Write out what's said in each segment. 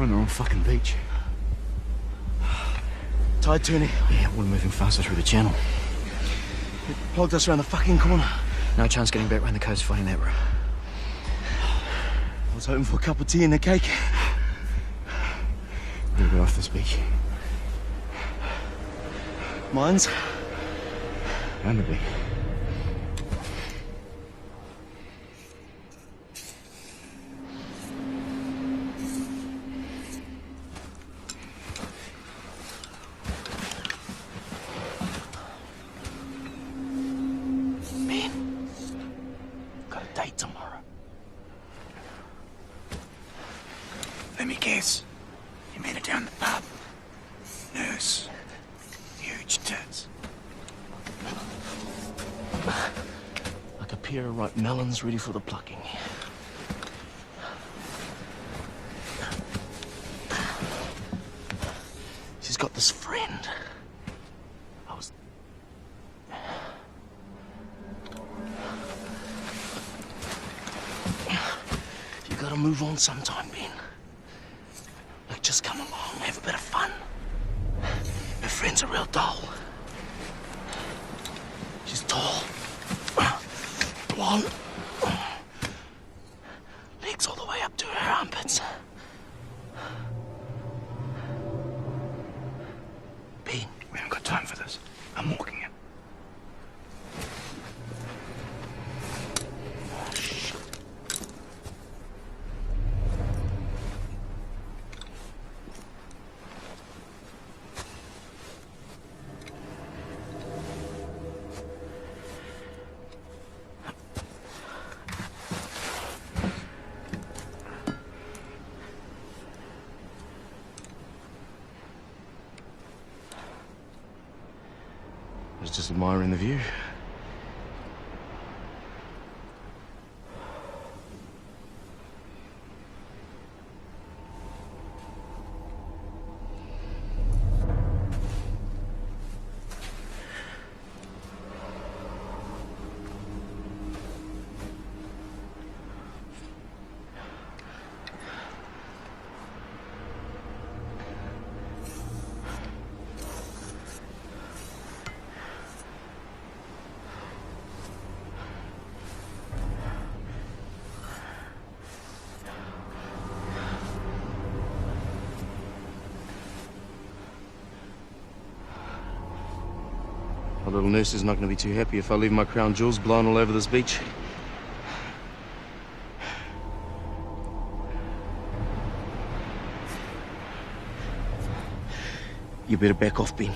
We're on the wrong fucking beach. Tide turning. Yeah, we're moving faster through the channel. It plugged us around the fucking corner. No chance getting back round the coast finding that route. I was hoping for a cup of tea and a cake. We'll go off this beach. Mines? Bound to be. Got a date tomorrow. Let me guess. You met her down the pub. Nurse. Huge tits. Like a pair of ripe melons ready for the plucking. She's got this friend. You gotta move on sometime, Ben. Like, just come along, have a bit of fun. Her friend's a real doll. She's tall, blonde, legs all the way up to her armpits. Ben, We haven't got time for this. I'm walking it. I was just admiring the view. My little nurse is not going to be too happy if I leave my crown jewels blown all over this beach. You better back off, Ben.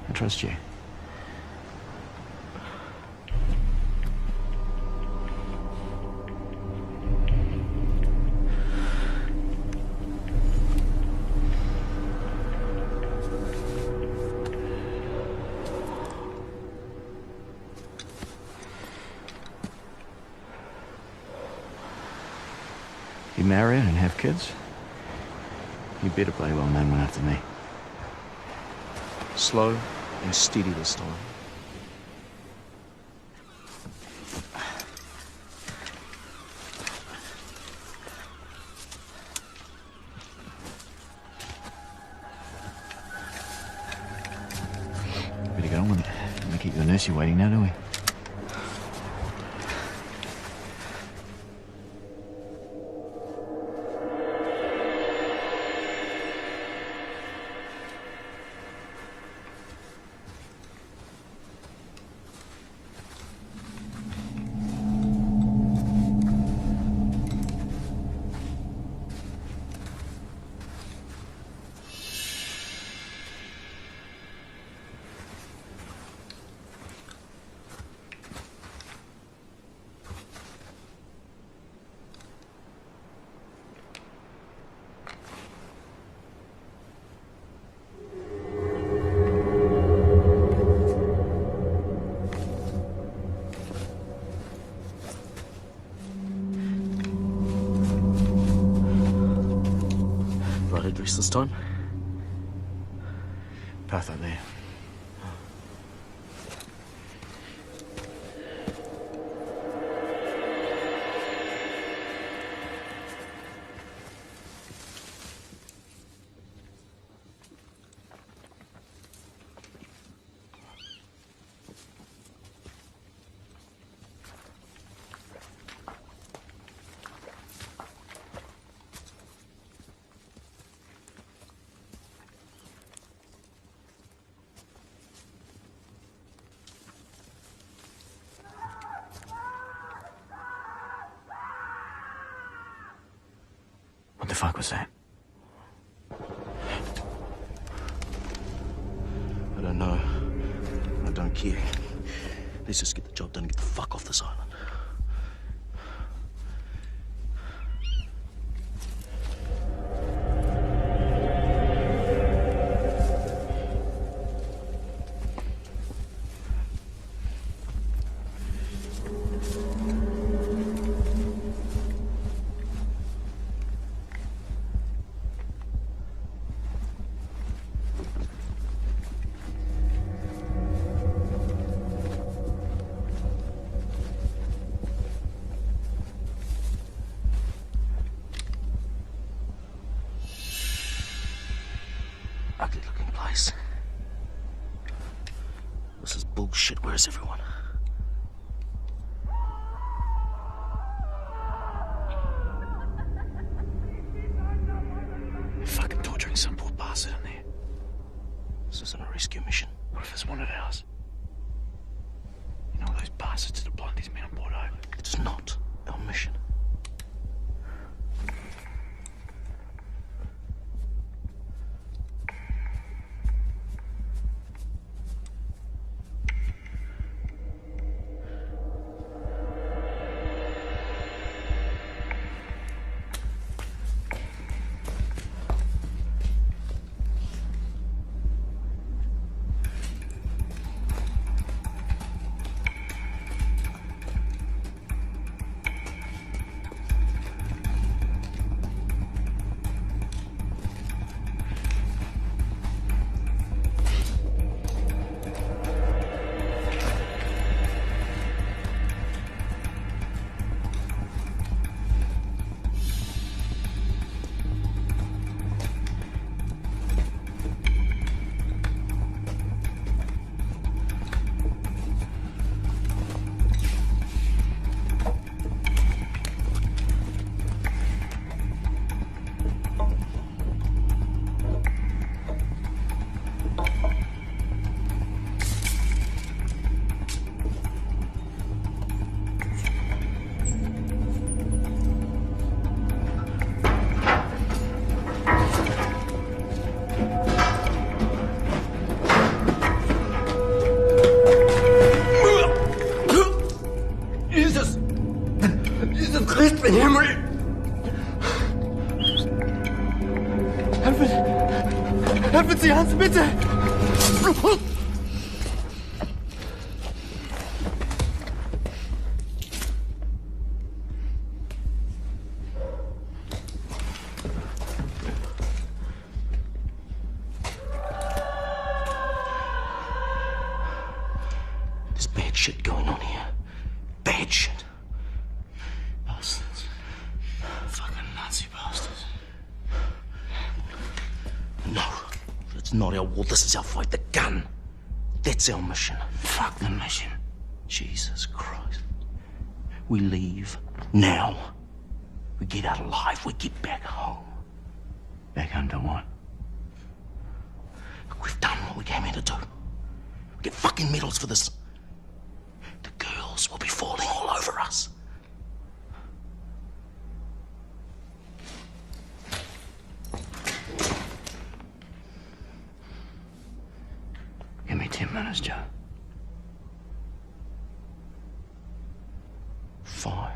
I trust you. You marry her and have kids? You better play well man one after me. Slow and steady this time. Better get on with it. We keep the nurse waiting now, don't we? Right address this time? Path out there. fuck was that? I don't know. I don't care. Let's just get the job done and get the fuck off this island. Ugly looking place. This is bullshit. Where's everyone? They're fucking torturing some poor bastard in there. This isn't a rescue mission. What if it's one of ours? You know those bastards that blind these men on board over? It's not our mission. Jesus Christ im Himmel! Helfen Sie, Hans, bitte! There's bad shit going on here. Bad shit. Bastards. Fucking Nazi bastards. No, it's not our war. This is our fight. The gun. That's our mission. Fuck the mission. Jesus Christ. We leave now. We get out alive. We get back home. Back home to what? We've done what we came here to do. We get fucking medals for this. The girls will be falling all over us. Give me 10 minutes, Joe. 5.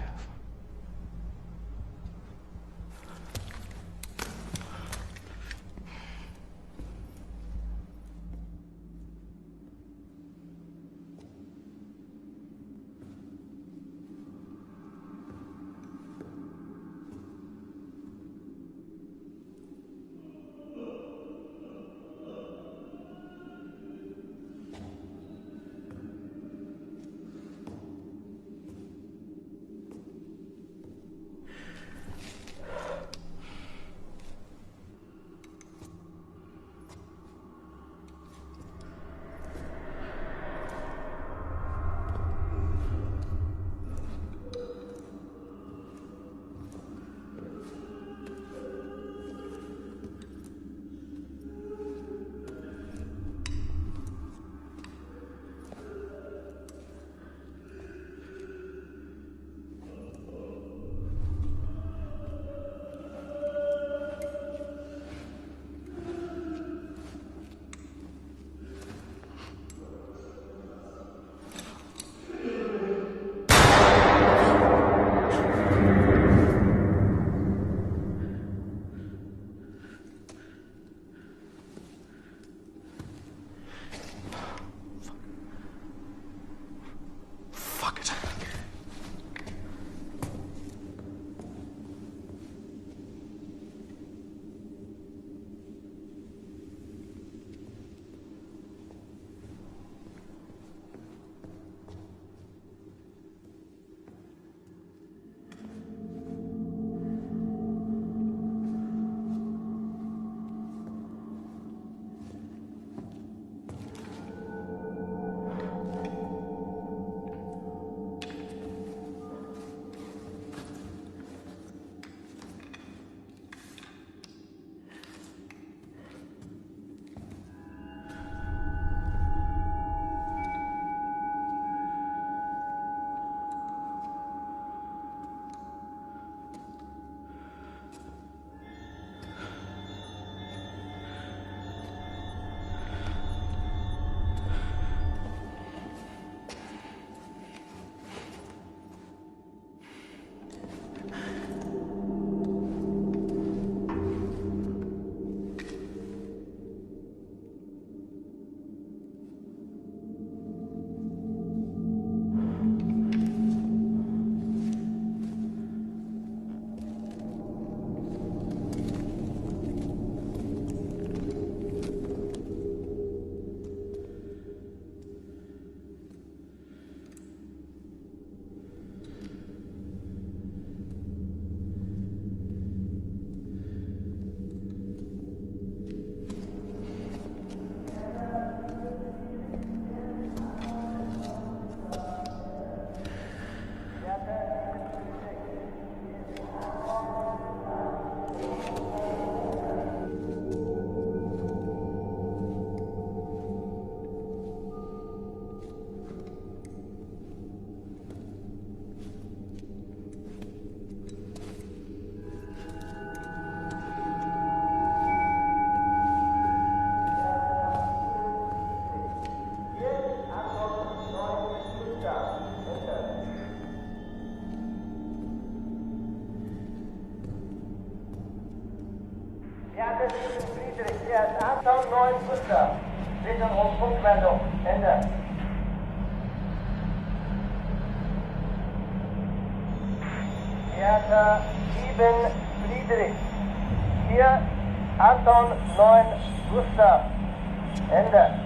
Ja, das ist Friedrich. Hier ist Anton 9 Gustav. Bitte um Funkmeldung. Ende. Theater 7 Friedrich. Hier Anton 9 Gustav. Ende.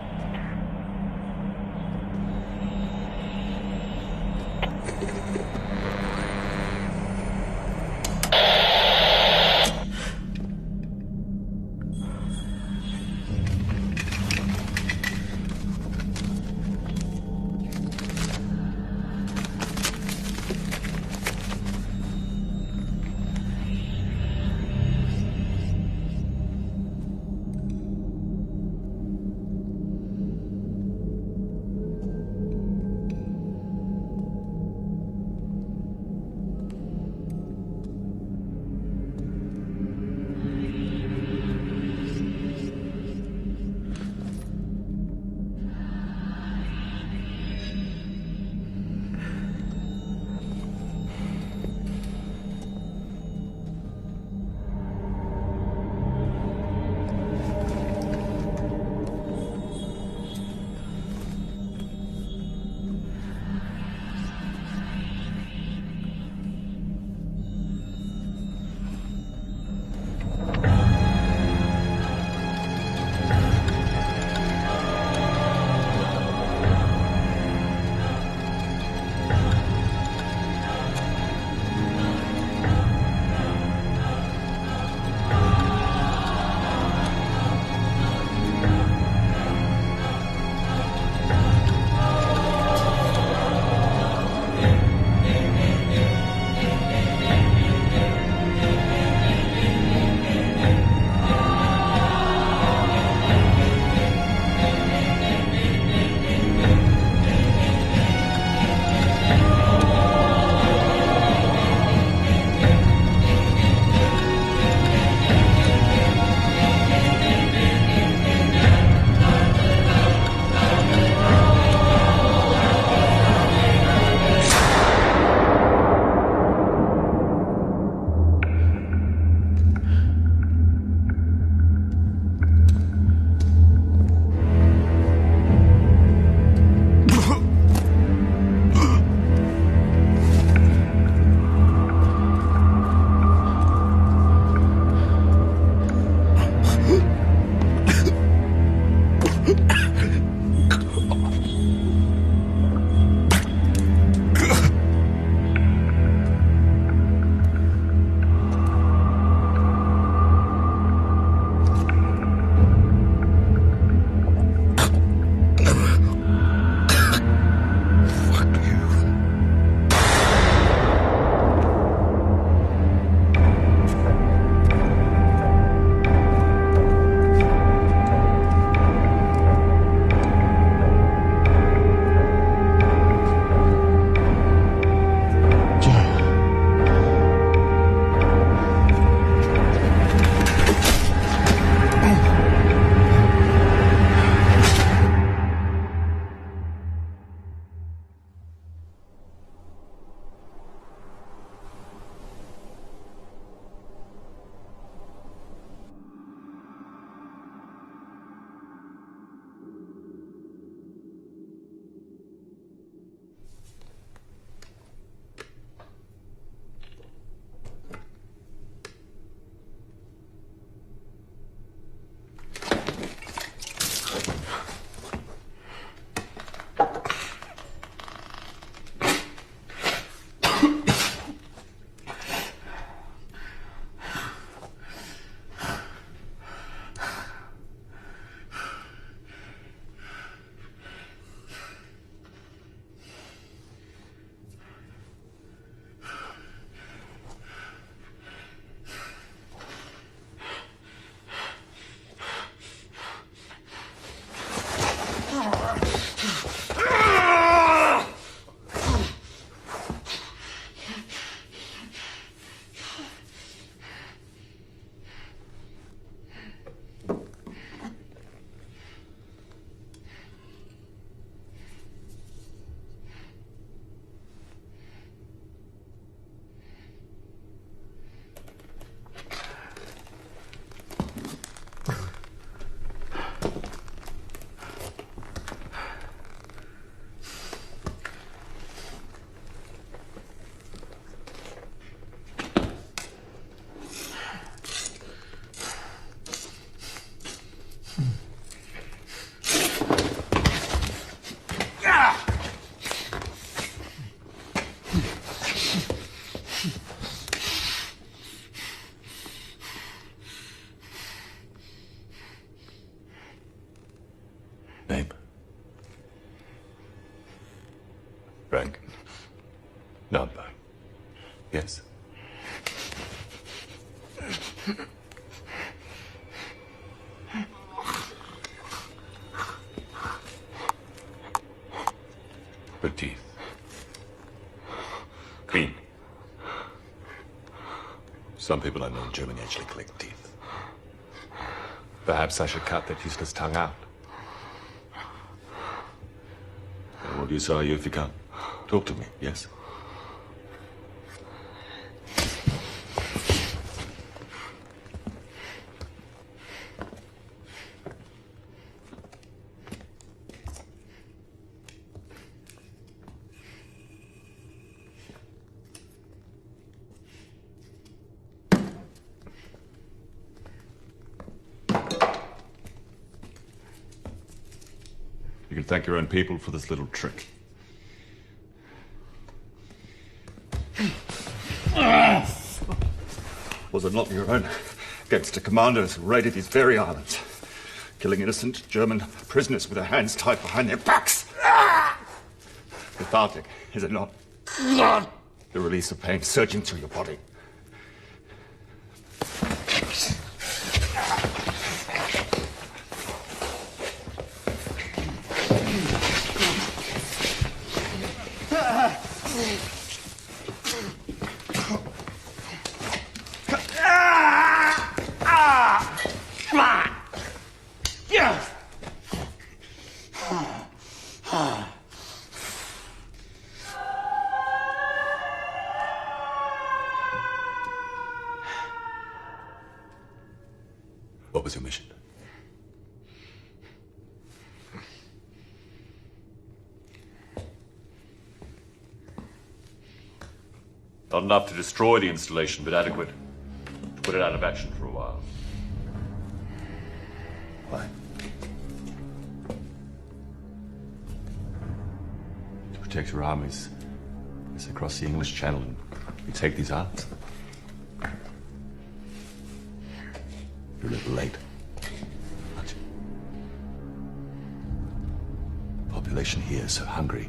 Good teeth. Clean. Some people I know in Germany actually collect teeth. Perhaps I should cut that useless tongue out. What do you say if you can't? Talk to me, yes? You can thank your own people for this little trick. Was it not your own gangster commanders who raided these very islands, killing innocent German prisoners with their hands tied behind their backs? Cathartic, is it not? The release of pain surging through your body. What was your mission? Not enough to destroy the installation, but adequate to put it out of action for a while. Why? To protect your armies as they cross the English Channel and we take these islands. You're a little late, aren't you? The population here is so hungry,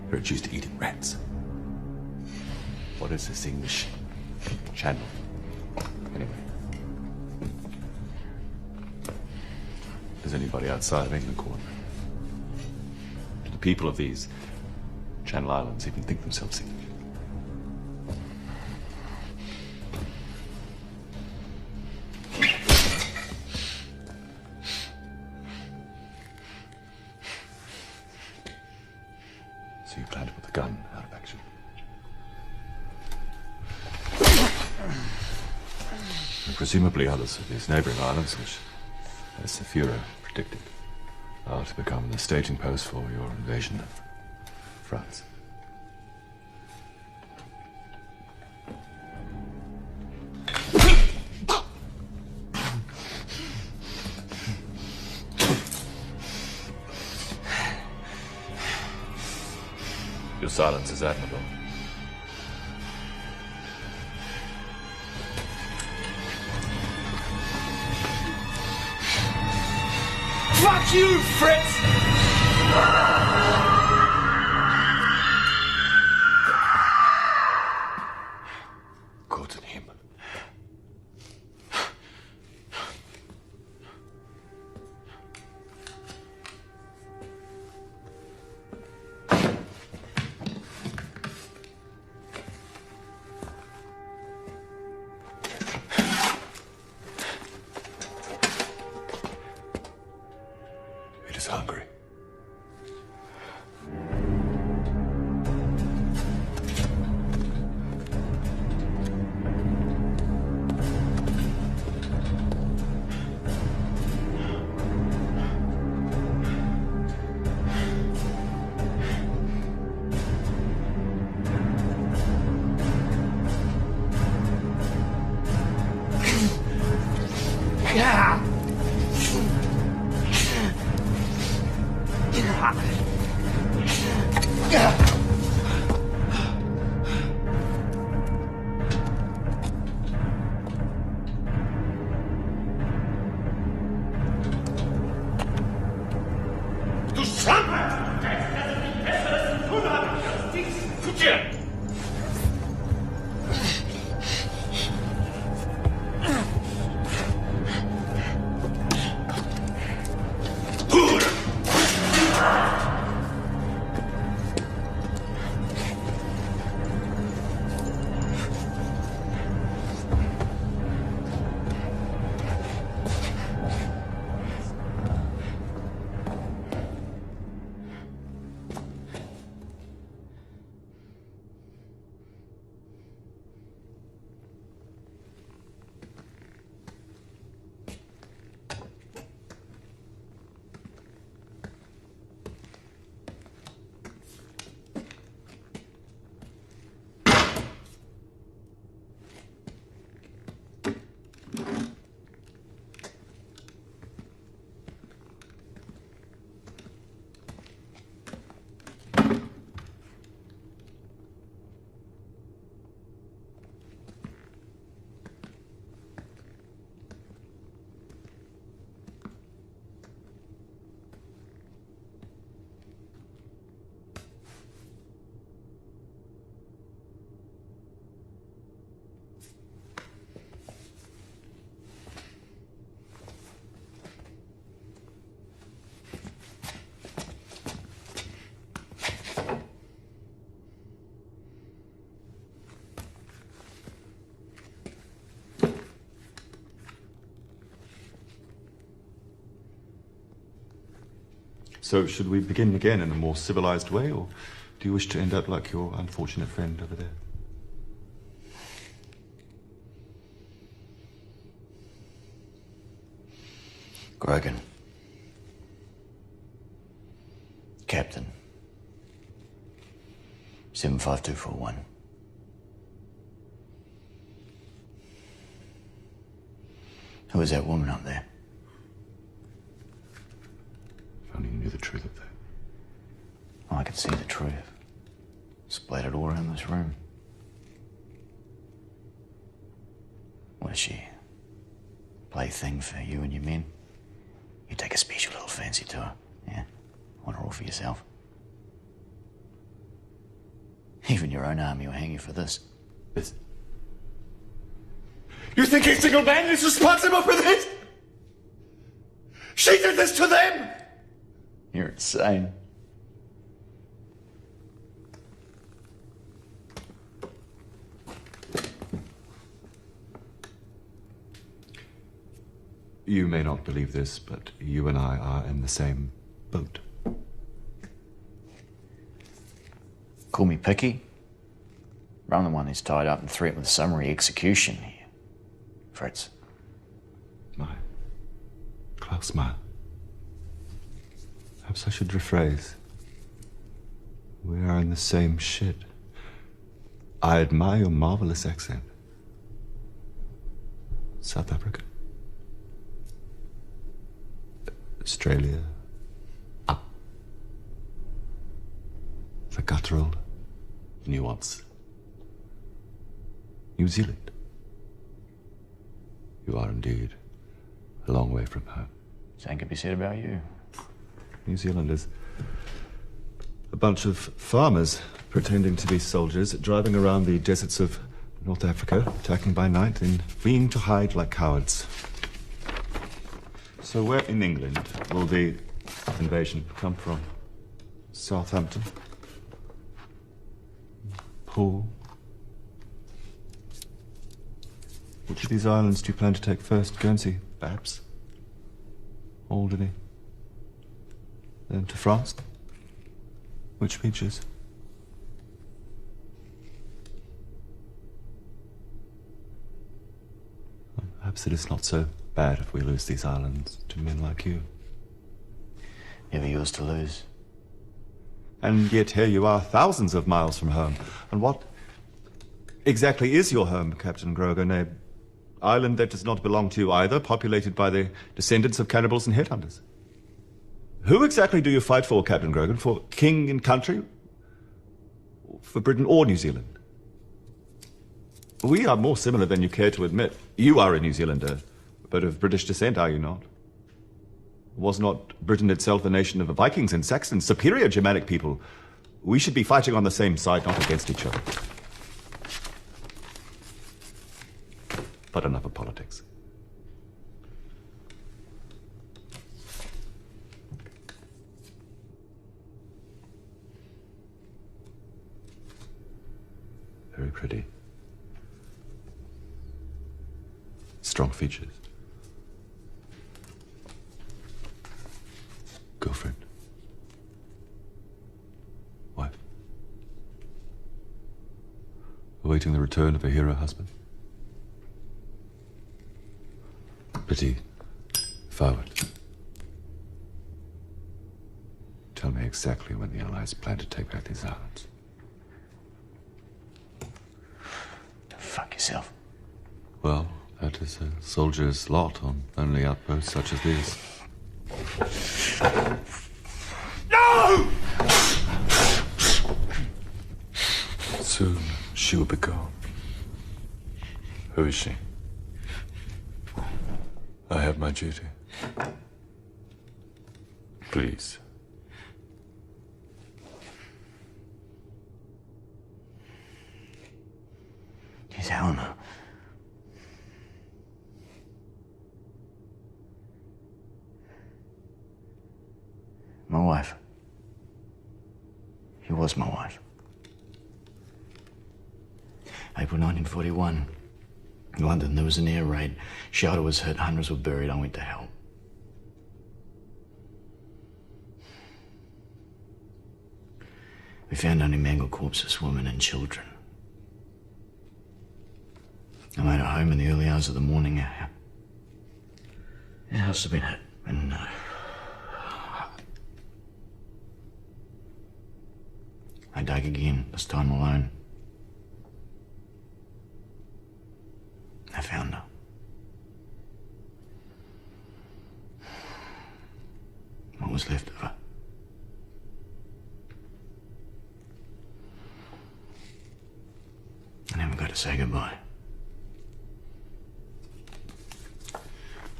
they're reduced to eating rats. What is this English Channel, anyway? Does anybody outside of England call it? Do the people of these Channel Islands even think themselves English? So you plan to put the gun out of action? And presumably others of these neighboring islands, which, as the Führer predicted, are to become the staging post for your invasion of France. Your silence is admirable. Fuck you, Fritz! Gott in Himmel. It is hungry. So should we begin again in a more civilized way, or do you wish to end up like your unfortunate friend over there? Grogan. Captain. 75241. Who was that woman up there? If only you knew the truth of that. Oh, I could see the truth. Splattered all around this room. What is she? Plaything for you and your men? You take a special little fancy to her, yeah? Want her all for yourself? Even your own army will hang you for this. This? You think a single man is responsible for this? She did this to them! You're insane. You may not believe this, but you and I are in the same boat. Call me picky. I'm the one who's tied up and threatened with summary execution here. Fritz. My Klaus Meyer. Perhaps I should rephrase. We are in the same shit. I admire your marvelous accent. South Africa. Australia. Up. The guttural. Nuance. New Zealand. You are indeed a long way from home. Same could be said about you. New Zealand is a bunch of farmers pretending to be soldiers, driving around the deserts of North Africa, attacking by night and fleeing to hide like cowards. So where in England will the invasion come from? Southampton? Poole? Which of these islands do you plan to take first? Guernsey, perhaps? Alderney? Then to France? Which beaches? Perhaps it is not so bad if we lose these islands to men like you. Never yours to lose. And yet here you are, thousands of miles from home. And what exactly is your home, Captain Grogan? An island that does not belong to you either, populated by the descendants of cannibals and headhunters. Who exactly do you fight for, Captain Grogan? For king and country? For Britain or New Zealand? We are more similar than you care to admit. You are a New Zealander, but of British descent, are you not? Was not Britain itself a nation of Vikings and Saxons, superior Germanic people? We should be fighting on the same side, not against each other. But enough of politics. Very pretty. Strong features. Girlfriend? Wife? Awaiting the return of a hero husband? Pretty forward. Tell me exactly when the Allies plan to take back these islands. Fuck yourself. Well, that is a soldier's lot on lonely outposts such as these. No! Soon she will be gone. Who is she? I have my duty. Please. She's Helena. My wife. She was my wife. April 1941. In London, there was an air raid. Shelter was hit, hundreds were buried. I went to hell. We found only mangled corpses, women and children. I made it home in the early hours of the morning. Our house had been hit, and I dug again, this time alone. I found her. What was left of her. I never got to say goodbye.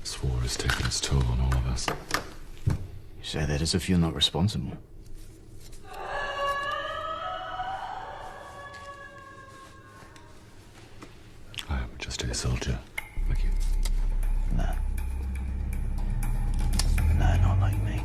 This war has taken its toll on all of us. You say that as if you're not responsible. I am just a soldier, like you. No. No, not like me.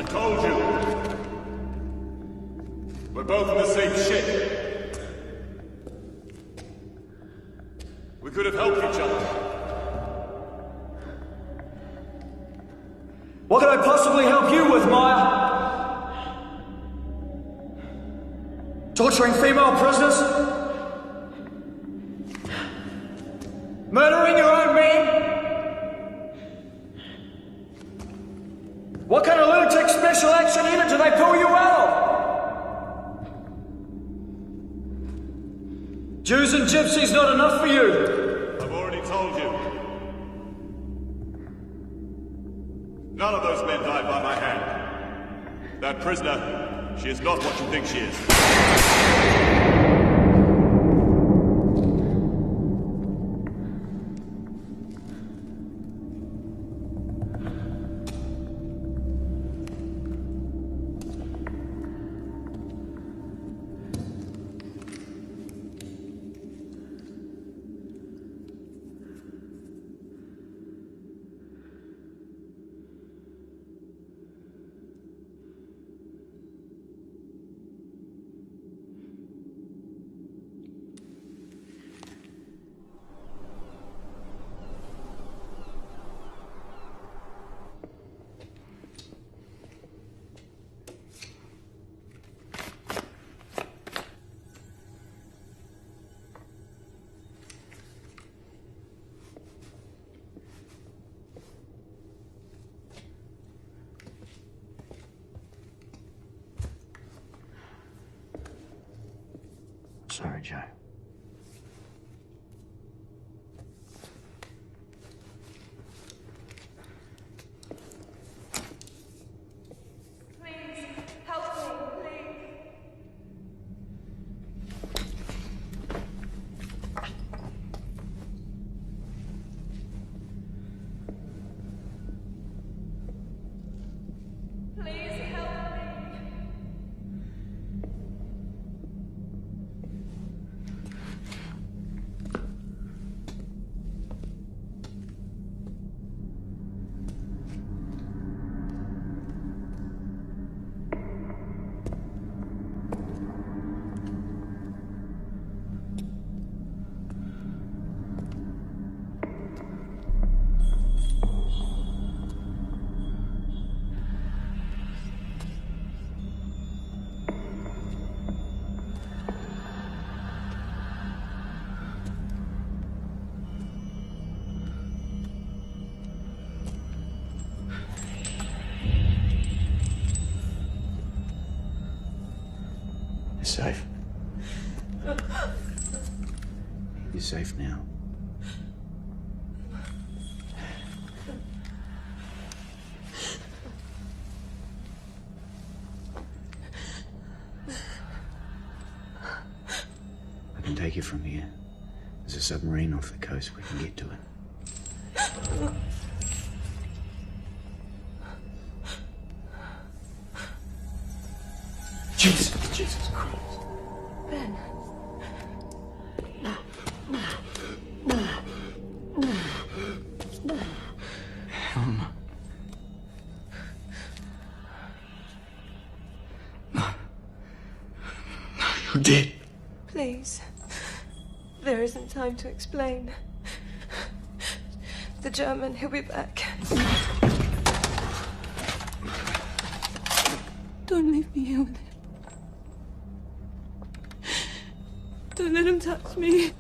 Told you. We're both in the same shit. We could have helped each other. What could I possibly help you with, Maya? Torturing female prisoners? Murdering your own men? What kind of lunatic special action unit do they pull you out of? Jews and gypsies not enough for you? I've already told you. None of those men died by my hand. That prisoner, she is not what you think she is. Sorry, Joe. Please, help me, please. Please help me. safe. You're safe now. I can take you from here. There's a submarine off the coast. We can get to it. Jesus Christ. Ben. Helen. No. You're dead. Please. There isn't time to explain. The German, he'll be back. Don't leave me here with him. Don't let him touch me.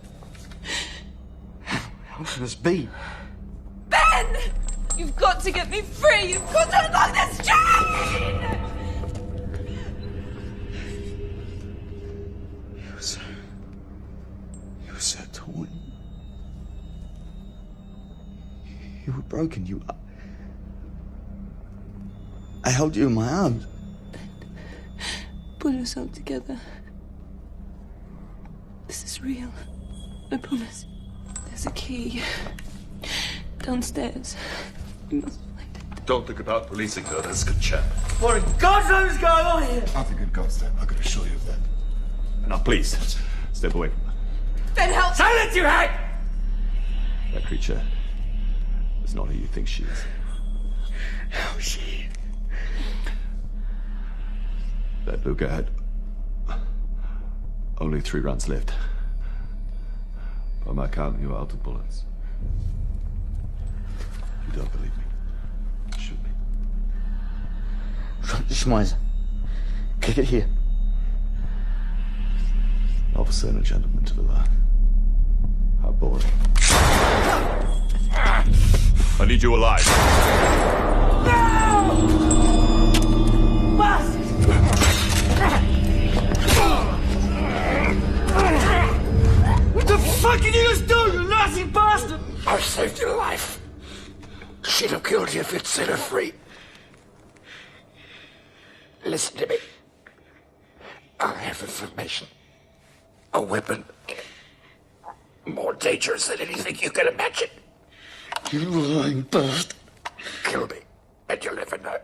How can this be? Ben! You've got to get me free! You've got to unlock this train! You were so torn. You were broken. I held you in my arms. Pull yourself together. This is real. I promise. There's a key. Downstairs. You must find it. Don't think about releasing her. That's a good chap. What in God's name is going on here? Nothing in God's name. I can assure you of that. Now, please, step away from her. Ben, help! Silence, you hag! That creature is not who you think she is. How is she? That Luger had only 3 rounds left. By my count, you are out of bullets. You don't believe me? Shoot me. Drop the Schmeiser. Kick it here. Officer and a gentleman to the line. How boring. I need you alive. What the fuck did you just do, you nasty bastard? I saved your life. She'd have killed you if you'd set her free. Listen to me. I have information. A weapon. More dangerous than anything you can imagine. You lying bastard. Kill me, and you'll never know.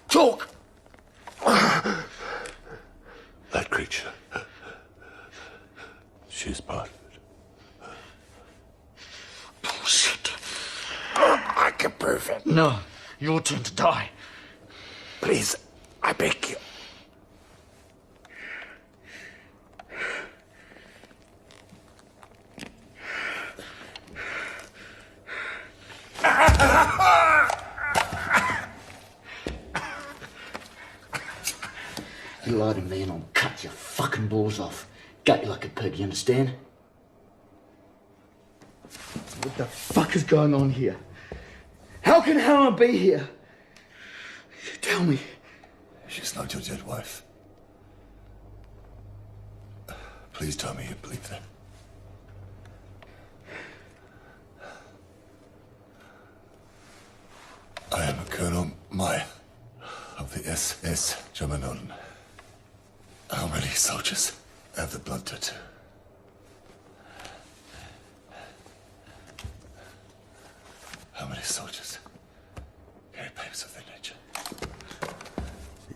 Talk! That creature. She's part of it. Bullshit. I can prove it. No, your turn to die. Please, I beg you. You lie to me and I'll cut your fucking balls off. Gut you like a pig, you understand? What the fuck is going on here? How can Helen be here? Tell me. She's not your dead wife. Please tell me you believe that. I am Colonel Meyer of the SS Germanoden. How many soldiers have the blood tattoo? How many soldiers carry papers of that nature?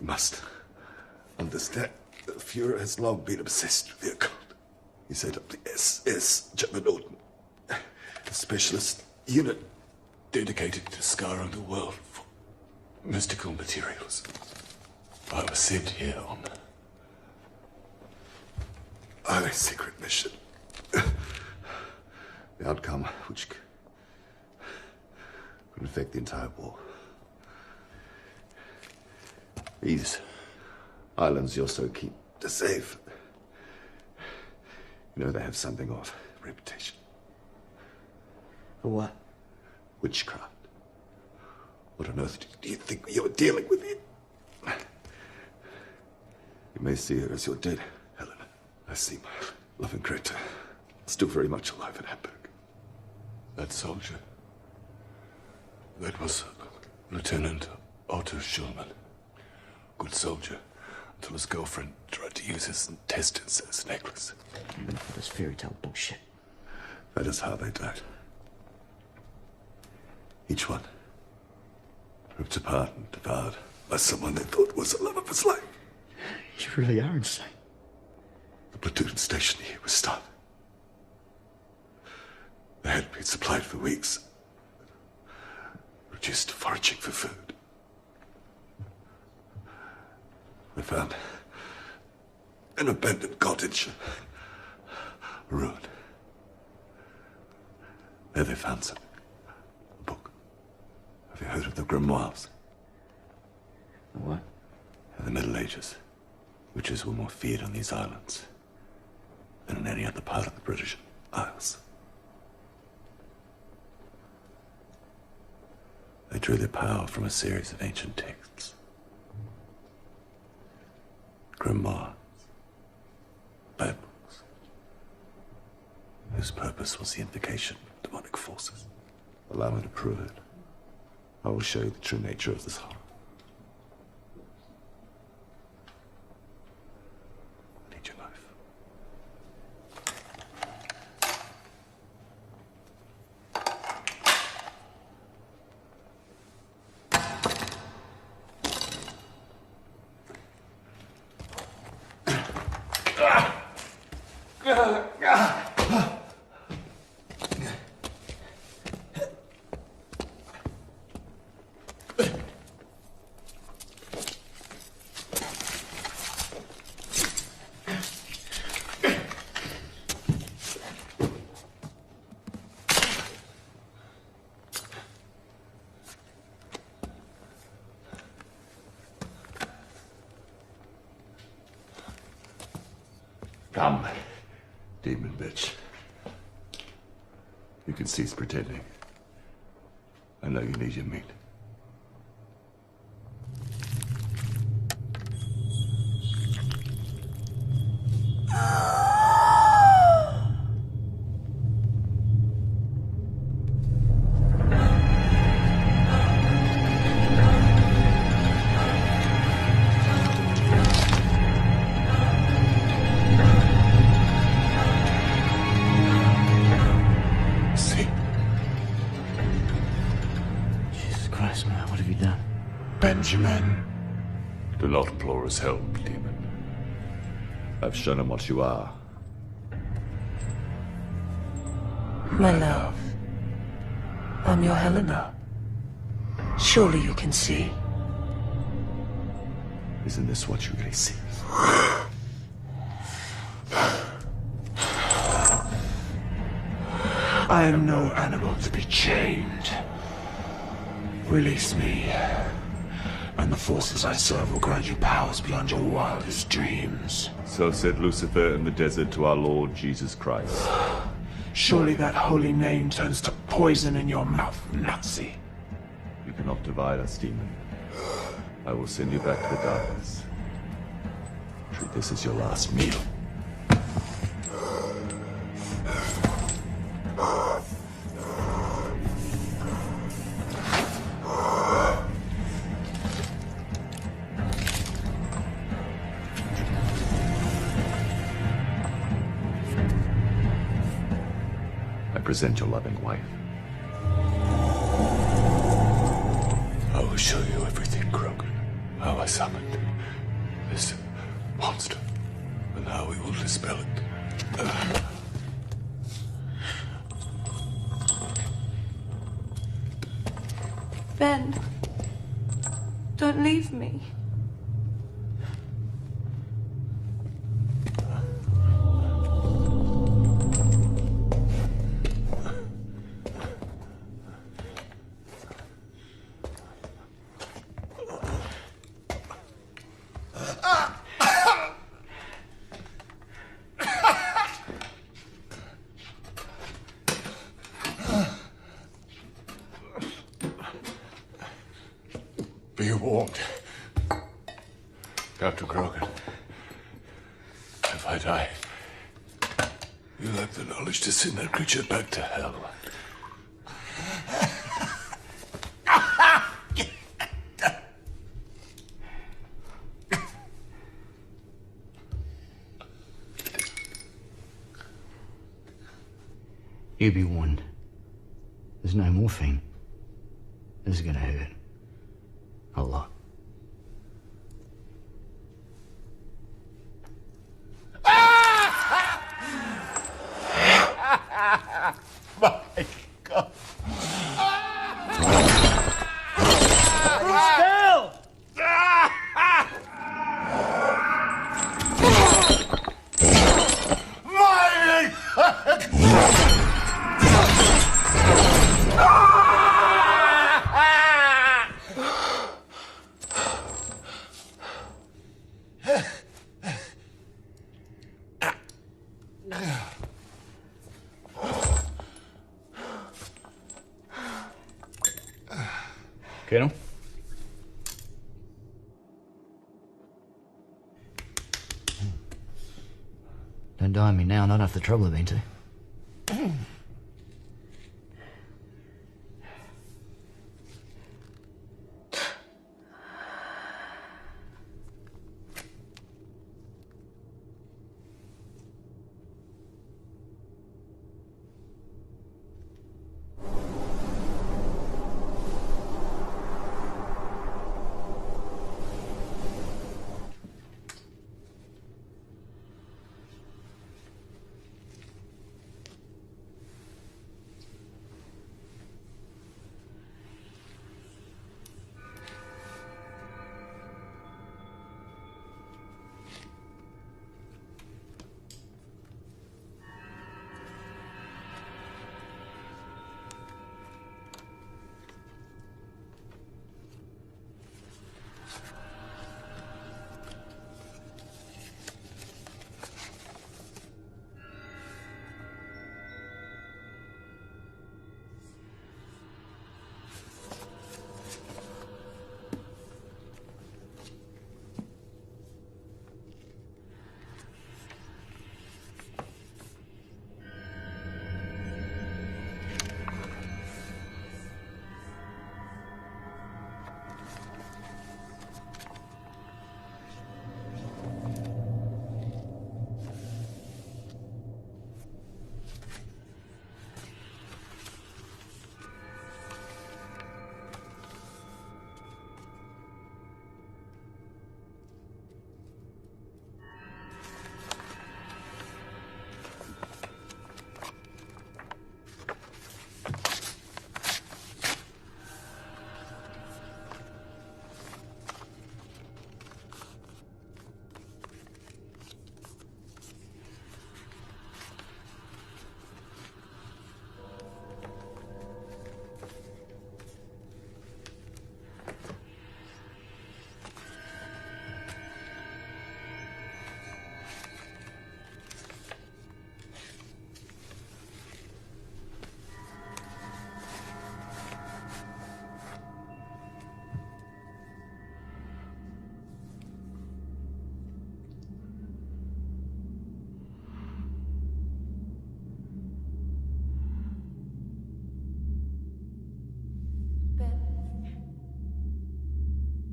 You must understand, the Fuhrer has long been obsessed with the occult. He set up the SS Germanoden, a specialist unit dedicated to scouring the world for mystical materials. I was sent here on a highly secret mission. The outcome, which could affect the entire war. These islands you're so keen to save, you know they have something of a reputation. For what? Witchcraft. What on earth do you think you're dealing with here? You may see her as you're dead, Helen. I see my loving Greta still very much alive in Hamburg. That soldier. That was Lieutenant Otto Schulman. Good soldier. Until his girlfriend tried to use his intestines as a necklace. Even for this fairy tale bullshit. That is how they died. Each one ripped apart and devoured by someone they thought was the love of his life. You really are insane. The platoon station here was starved. They hadn't been supplied for weeks. Reduced to foraging for food. They found an abandoned cottage, a ruin. There they found something. A book. Have you heard of the grimoires? The what? In the Middle Ages, witches were more feared on these islands than in any other part of the British Isles. They drew their power from a series of ancient texts. Grimoires. Bad books. Whose purpose was the invocation of demonic forces. Allow me to prove it. I will show you the true nature of this horror. I need your knife. Come, demon bitch. You can cease pretending. I know you need your meat. Benjamin. Do not implore his help, demon. I've shown him what you are. My love, I'm your Helena. Surely you can see. Isn't this what you really see? I am no animal to be chained. Release me, and the forces I serve will grant you powers beyond your wildest dreams. So said Lucifer in the desert to our Lord Jesus Christ. Surely that holy name turns to poison in your mouth, Nazi. You cannot divide us, demon. I will send you back to the darkness. Treat this as your last meal. I present your loving wife. I will show you everything, Krogan. How I summoned this monster, and how we will dispel it. Ben, don't leave me. Be warned. Dr. Krogan, I die, you'll have the knowledge to send that creature back to hell. You be warned. There's no morphine. This is gonna hurt. A lot. My God. Still! Colonel? Don't die on me now, not after the trouble I've been to.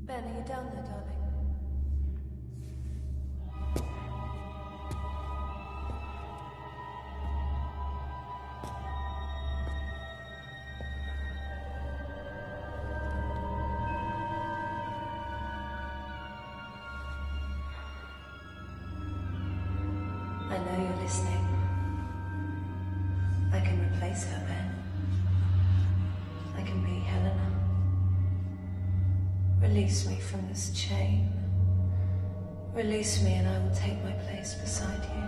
Ben, are you down there, darling? I know you're listening. I can replace her, Ben. I can be Helena. Release me from this chain. Release me and I will take my place beside you.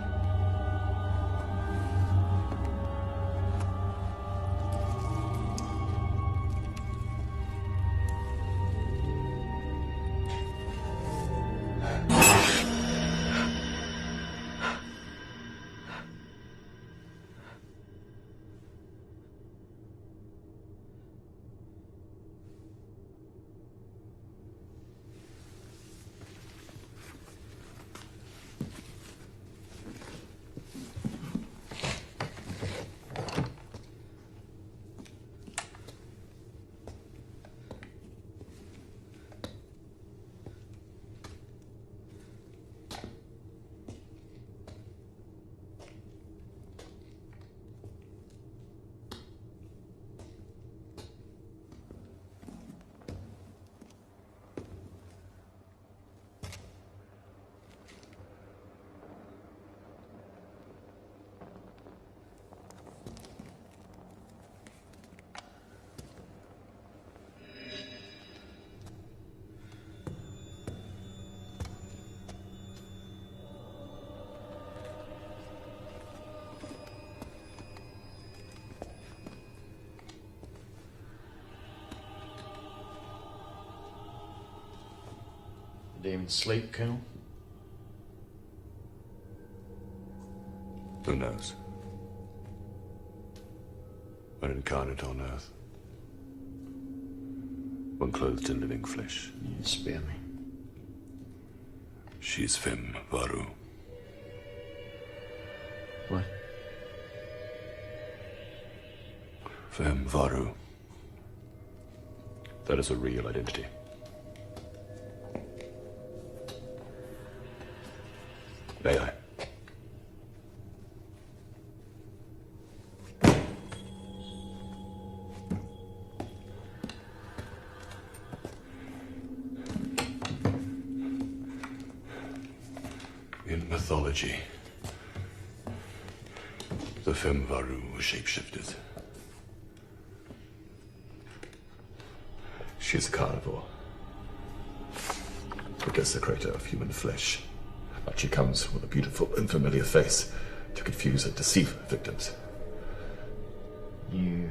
The demons sleep, Colonel? Who knows? An incarnate on Earth. One clothed in living flesh. You spare me. She's PHIM Varu. What? PHIM Varu. That is her real identity. May I? In mythology, the PHIM Varu were shapeshifted. She is a carnivore, a desecrator of human flesh. But she comes with a beautiful and familiar face to confuse and deceive her victims. You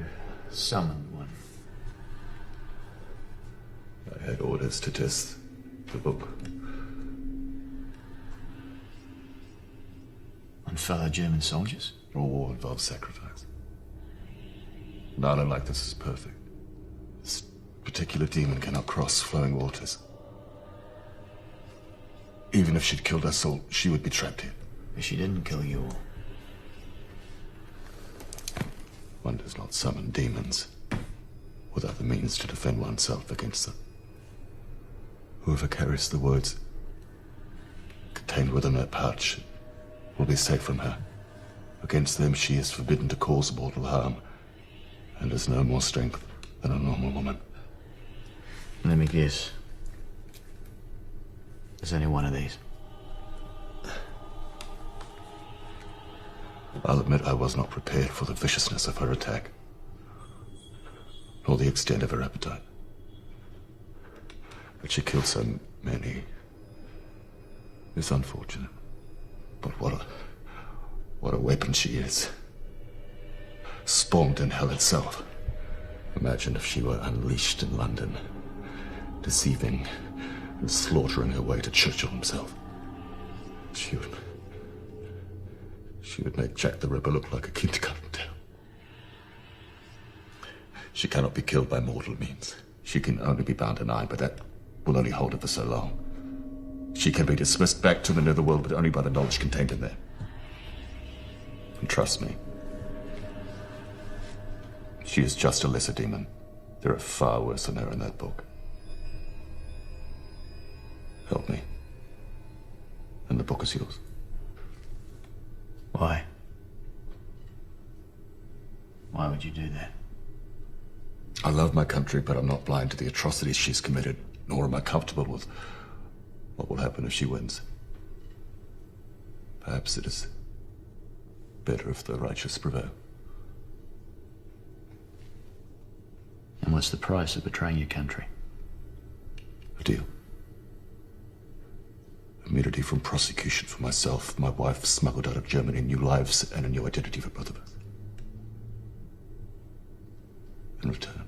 summoned one. I had orders to test the book. On fellow German soldiers? All war involves sacrifice. An island like this is perfect. This particular demon cannot cross flowing waters. Even if she'd killed us all, she would be trapped here. But she didn't kill you all. One does not summon demons without the means to defend oneself against them. Whoever carries the words contained within her pouch will be safe from her. Against them she is forbidden to cause mortal harm, and has no more strength than a normal woman. Let me guess. There's only one of these. I'll admit I was not prepared for the viciousness of her attack, nor the extent of her appetite. But she killed so many. It's unfortunate. But what a weapon she is. Spawned in hell itself. Imagine if she were unleashed in London, deceiving and slaughtering her way to Churchill himself. She would make Jack the Ripper look like a kindergarten tale. She cannot be killed by mortal means. She can only be bound in iron, but that will only hold her for so long. She can be dismissed back to the netherworld, but only by the knowledge contained in there. And trust me, she is just a lesser demon. There are far worse than her in that book. Help me, and the book is yours. Why? Why would you do that? I love my country, but I'm not blind to the atrocities she's committed, nor am I comfortable with what will happen if she wins. Perhaps it is better if the righteous prevail. And what's the price of betraying your country? A deal. Immunity from prosecution for myself, my wife smuggled out of Germany, new lives and a new identity for both of us. In return,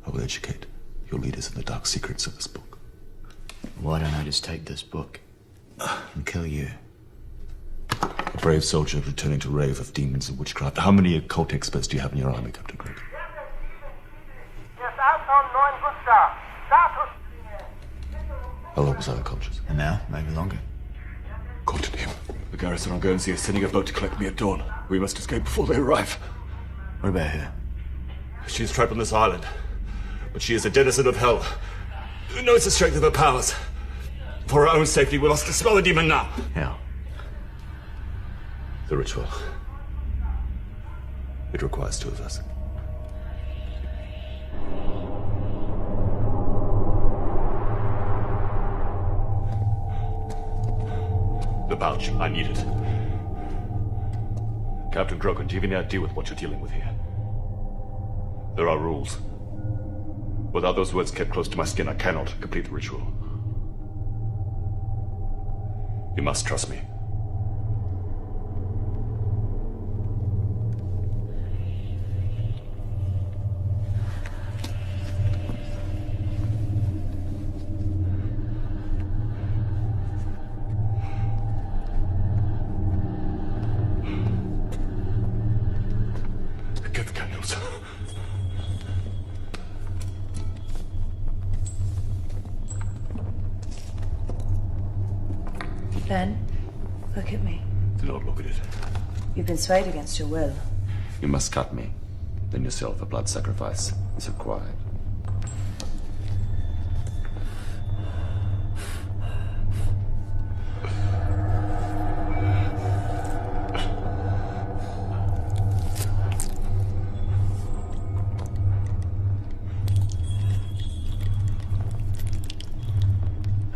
I will educate your leaders in the dark secrets of this book. Why don't I just take this book and kill you? A brave soldier returning to rave of demons and witchcraft. How many occult experts do you have in your army, Captain Greg? How long was I unconscious? An hour, maybe longer. Continue. The garrison on Guernsey is sending a boat to collect me at dawn. We must escape before they arrive. What about her? She is trapped on this island, but she is a denizen of hell. Who knows the strength of her powers? For our own safety, we must dispel the demon now. How? The ritual. It requires two of us. The pouch. I need it. Captain Grogan, do you have any idea with what you're dealing with here? There are rules. Without those words kept close to my skin, I cannot complete the ritual. You must trust me. Ben, look at me. Do not look at it. You've been swayed against your will. You must cut me. Then yourself a blood sacrifice is required.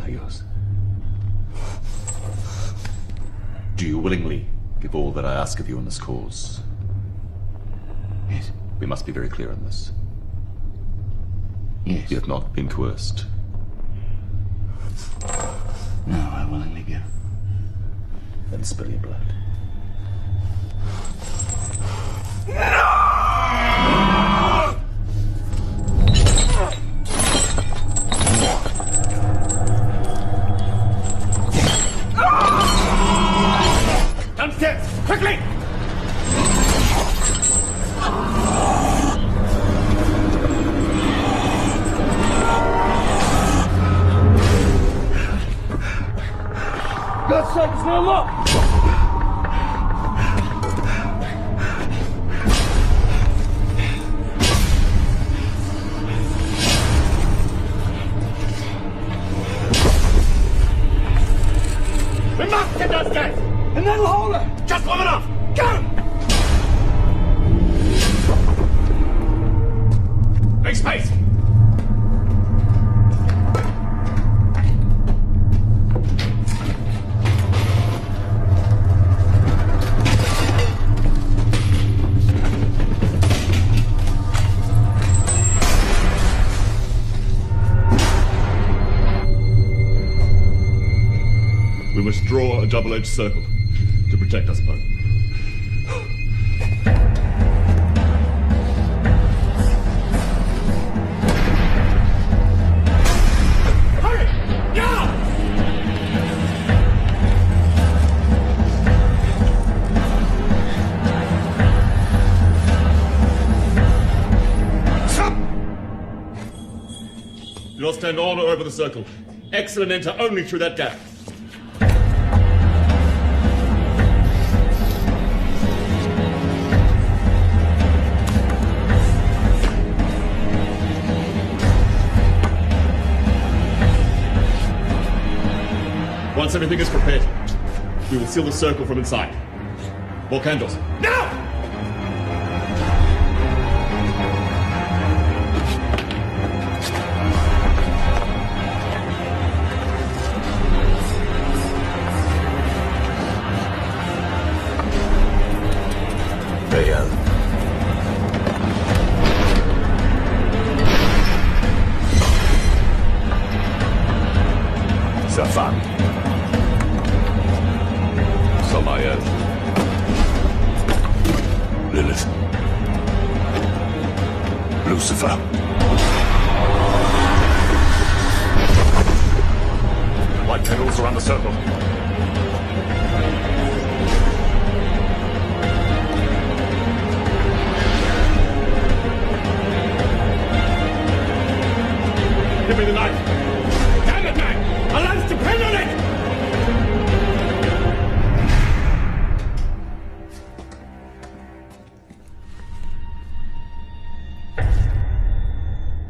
Yours. Do you willingly give all that I ask of you in this cause? Yes. We must be very clear on this. Yes. You have not been coerced. No, I willingly give. Then spill your blood. Downstairs! Quickly! God's sake, it's not locked! We must get those guys! And that'll hold her! Just long enough! Go! Make space! We must draw a double-edged circle to protect us both. Hurry! Now! Stop! Do not stand on or over the circle. Exit and enter only through that gap. Once everything is prepared, we will seal the circle from inside. More candles. Now! Baal. Safan. Samael. Lilith. Lucifer. Light candles around the circle. Give me the knife. Damn it, man! Our lives depend on it!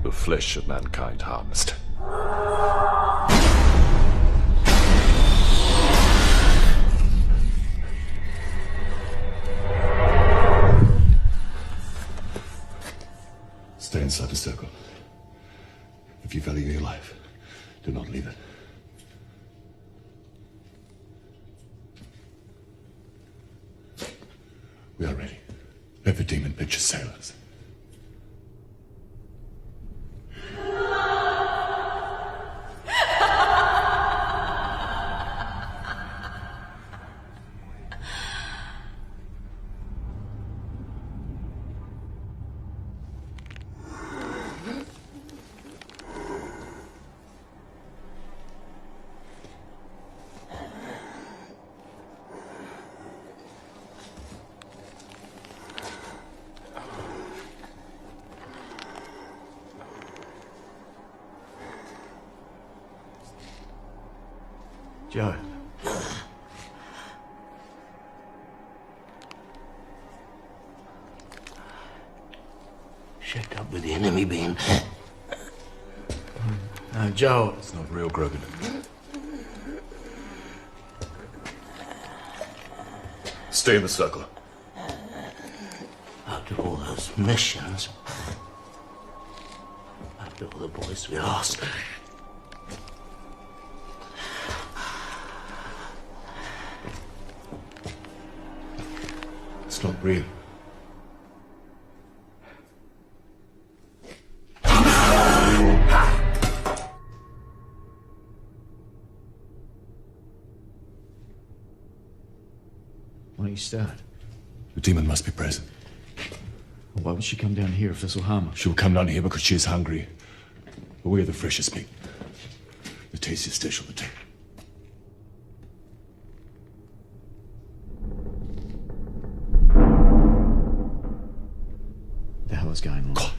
The flesh of mankind harnessed. Stay inside the circle. If you value your life, do not leave it. We are ready. Let the demon pitch his sailors. Joe. enemy, Ben. No, Joel. It's not real, Grogan. Stay in the circle. After all those missions, after all the boys we lost, It's not real. Why don't you start? The demon must be present. Well, why would she come down here if this will harm her? She will come down here because she is hungry. But we are the freshest meat. The tastiest dish on the table. The hell is going on? God.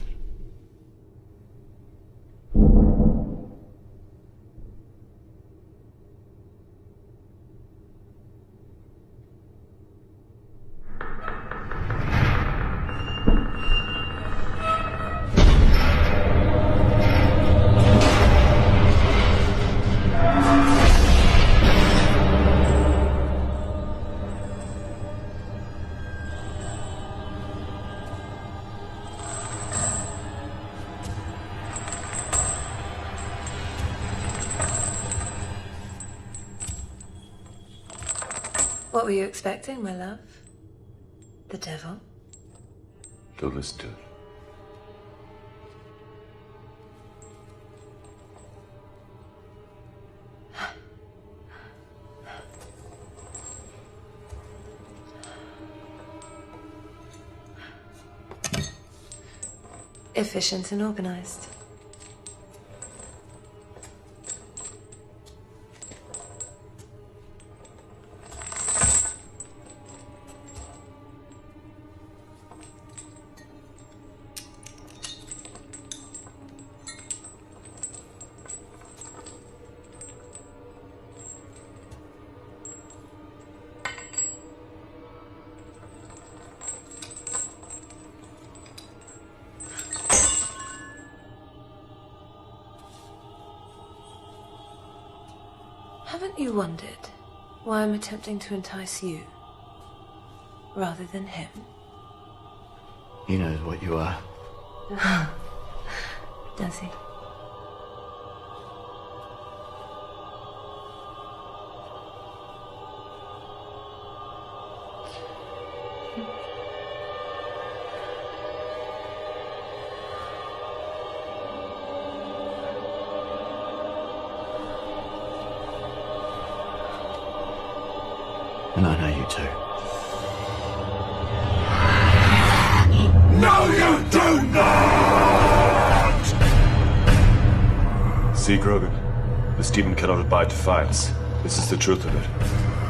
What were you expecting, my love? The devil? Don't listen to it. Efficient and organized. Haven't you wondered why I'm attempting to entice you rather than him? He knows what you are. Does he? And I know you too. No, you do not! See, Grogan, this demon cannot abide defiance. This is the truth of it.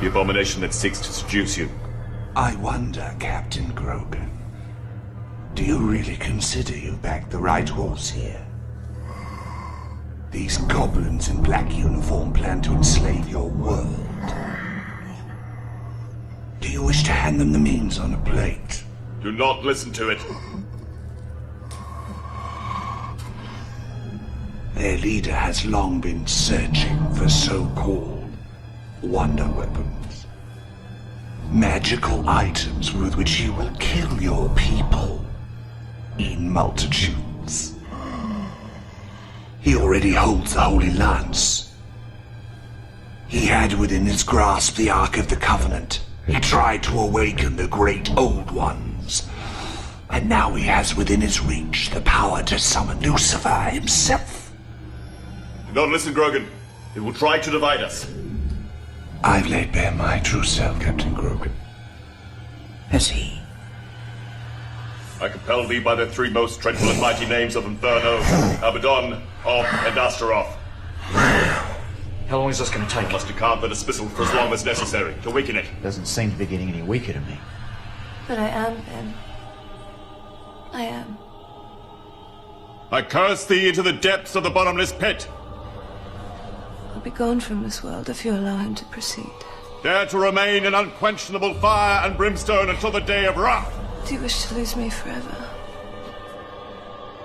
The abomination that seeks to seduce you. I wonder, Captain Grogan, do you really consider you backed the right horse here? These goblins in black uniform plan to enslave your world. Do you wish to hand them the means on a plate? Do not listen to it. Their leader has long been searching for so-called wonder weapons. Magical items with which he will kill your people in multitudes. He already holds the Holy Lance. He had within his grasp the Ark of the Covenant. He tried to awaken the great old ones. And now he has within his reach the power to summon Lucifer himself. Do not listen, Grogan. It will try to divide us. I've laid bare my true self, Captain Grogan. Has he? I compel thee by the three most dreadful and mighty names of Inferno, Abaddon, Ob, and Astaroth. How long is this going to take? I must account the dismissal for as long as necessary to weaken it. Doesn't seem to be getting any weaker to me. But I am, Ben. I am. I curse thee into the depths of the bottomless pit. I'll be gone from this world if you allow him to proceed. Dare to remain in unquenchable fire and brimstone until the day of wrath. Do you wish to lose me forever?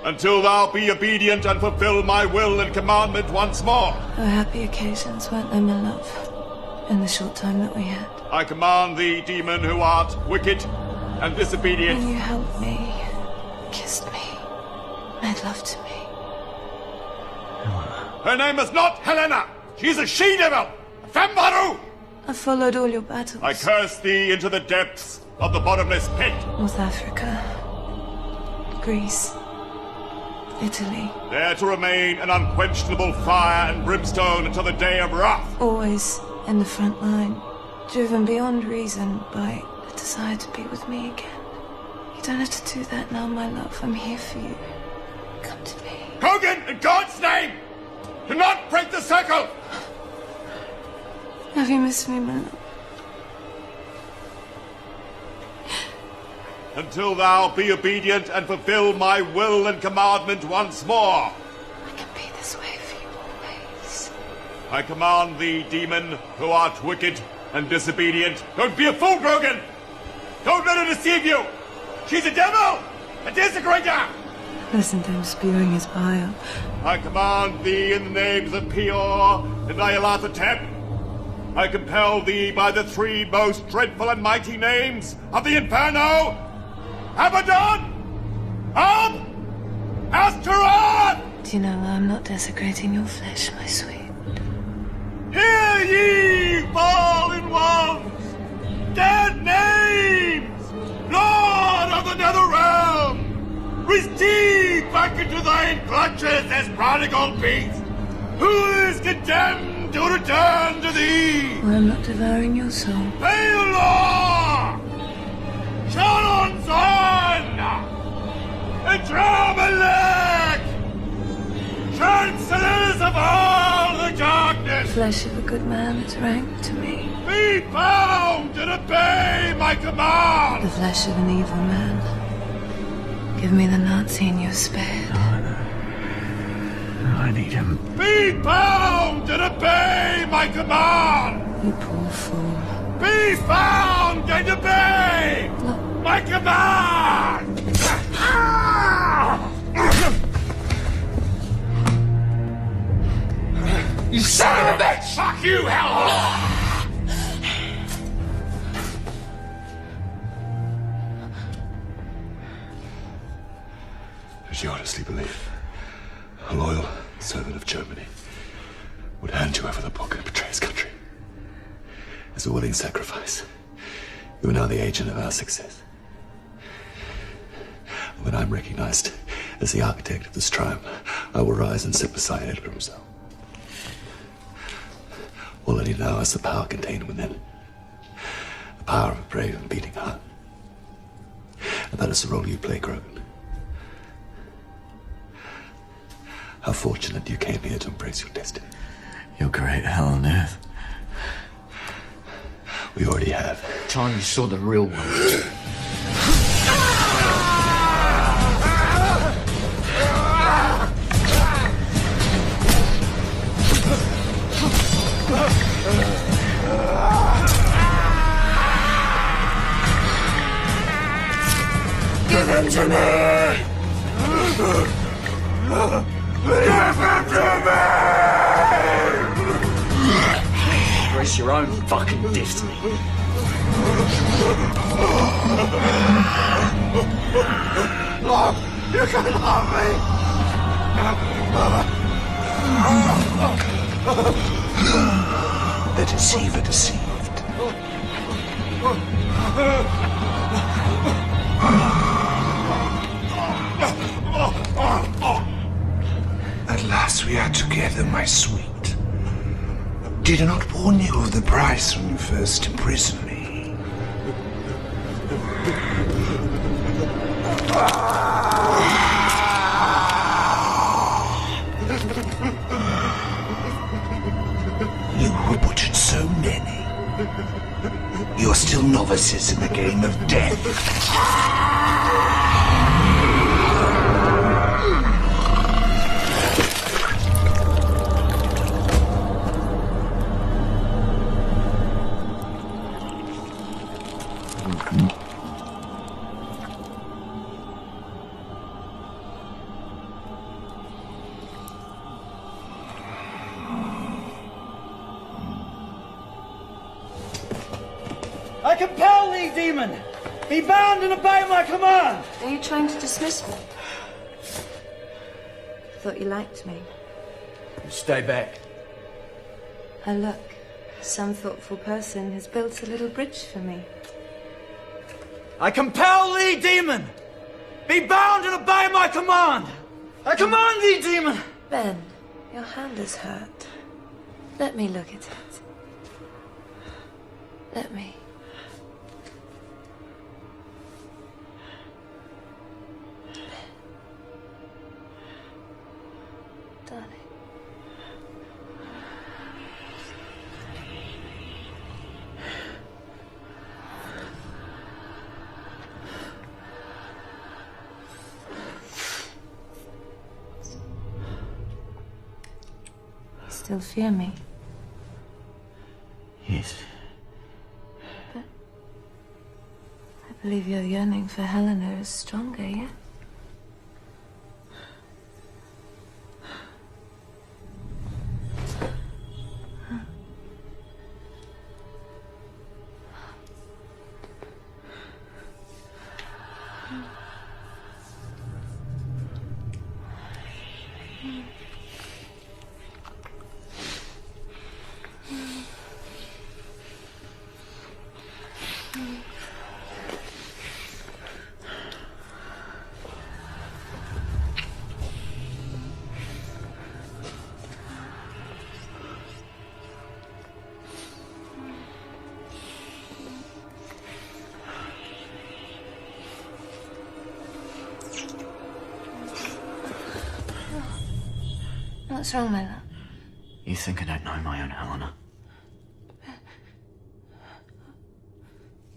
until thou be obedient and fulfill my will and commandment once more. Oh, happy occasions, weren't they, my love? In the short time that we had. I command thee, demon who art wicked and disobedient. When you helped me, kissed me, made love to me. Her name is not Helena. She's a she-devil, a femme fatale. I followed all your battles. I curse thee into the depths of the bottomless pit. North Africa, Greece, Italy. There to remain an unquenchable fire and brimstone until the day of wrath. Always in the front line, driven beyond reason by a desire to be with me again. You don't have to do that now, my love. I'm here for you. Come to me. Krogan, in God's name, do not break the circle! Have you missed me, my love? Until thou be obedient and fulfill my will and commandment once more. I can be this way for you always. I command thee, demon, who art wicked and disobedient. Don't be a fool, Grogan! Don't let her deceive you! She's a devil! A desecrator! Listen to him spewing his bile. I command thee in the names of Peor and Nyarlathotep. I compel thee by the three most dreadful and mighty names of the Inferno, Abaddon, Ab, Asteroth! Do you know I'm not desecrating your flesh, my sweet? Hear ye, fallen ones, dead names, Lord of the Netherrealm! Receive back into thine clutches this prodigal beast, who is condemned to return to thee! I'm not devouring your soul. Baylor! Chalonzon! Adramelech! Chancellors of all the darkness! Flesh of a good man is rank to me. Be bound and obey my command! The flesh of an evil man. Give me the Nazi in your spared. I need him. Be bound and obey my command! You poor fool. Be bound and obey my command! You son of a bitch! Fuck you, hellhole! Did you honestly believe a loyal servant of Germany would hand you over the book and betray his country? As a willing sacrifice, you are now the agent of our success. When I'm recognized as the architect of this triumph, I will rise and sit beside Hitler himself. All that he now has the power contained within. The power of a brave and beating heart. And that is the role you play, Grogan. How fortunate you came here to embrace your destiny. You'll create hell on earth. We already have. Time you saw the real world. Give him to me! Give him to me! Embrace your own fucking destiny. Love, you can love me! The deceiver deceived. At last we are together, my sweet. Did I not warn you of the price when you first imprisoned me? You who butchered so many. You're still novices in the game of death. I compel thee, demon! Be bound and obey my command! Are you trying to dismiss me? I thought you liked me. Stay back. Oh, look. Some thoughtful person has built a little bridge for me. I compel thee, demon! Be bound and obey my command! I command thee, demon! Ben, your hand is hurt. Let me look at it. Let me. Darling. You still fear me? Yes. But I believe your yearning for Helena is stronger, yeah? What's wrong, my love? You think I don't know my own Helena?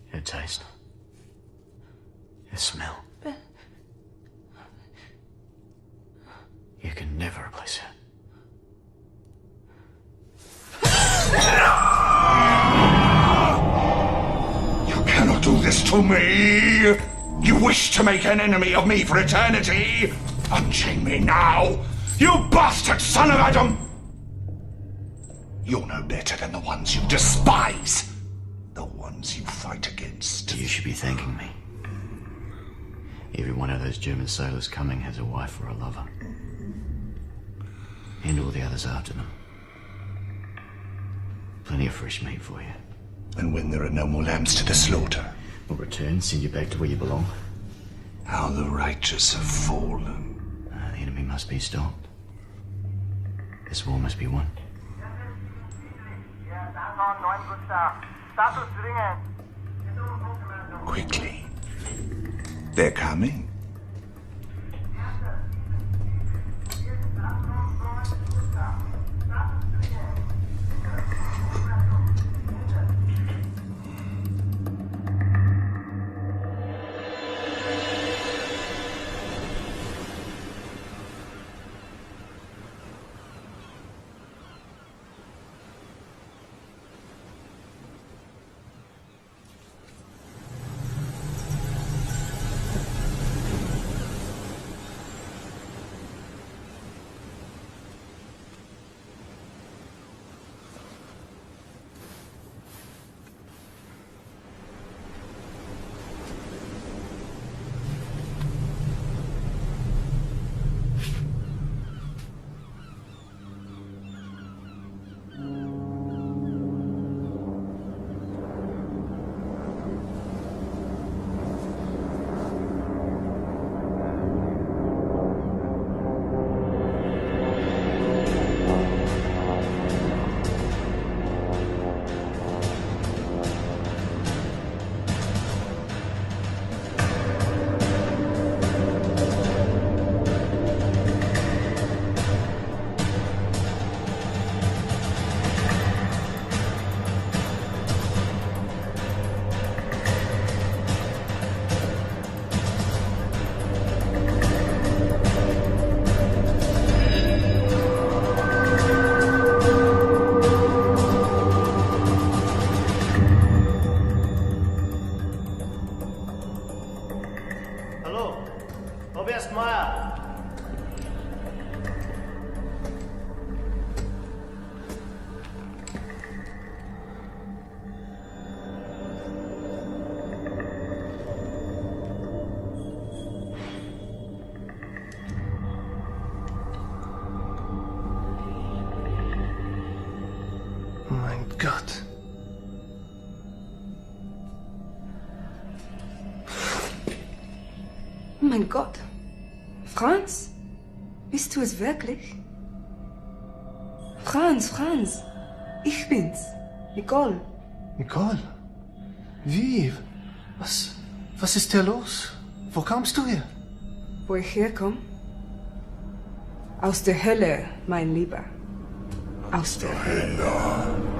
Her taste. Her smell. You can never replace her. You cannot do this to me! You wish to make an enemy of me for eternity! Unchain me now! You bastard son of Adam! You're no better than the ones you despise! The ones you fight against. You should be thanking me. Every one of those German sailors coming has a wife or a lover. And all the others after them. Plenty of fresh meat for you. And when there are no more lambs to the slaughter? We'll return, send you back to where you belong. How the righteous have fallen. The enemy must be stopped. This war must be won. Quickly. They're coming. mein Gott. Franz? Bist du es wirklich? Franz. Ich bin's. Nicole. Nicole? Wie? Was ist hier los? Wo kommst du her? Wo ich herkomme? Aus der Hölle, mein Lieber. Aus der Hölle.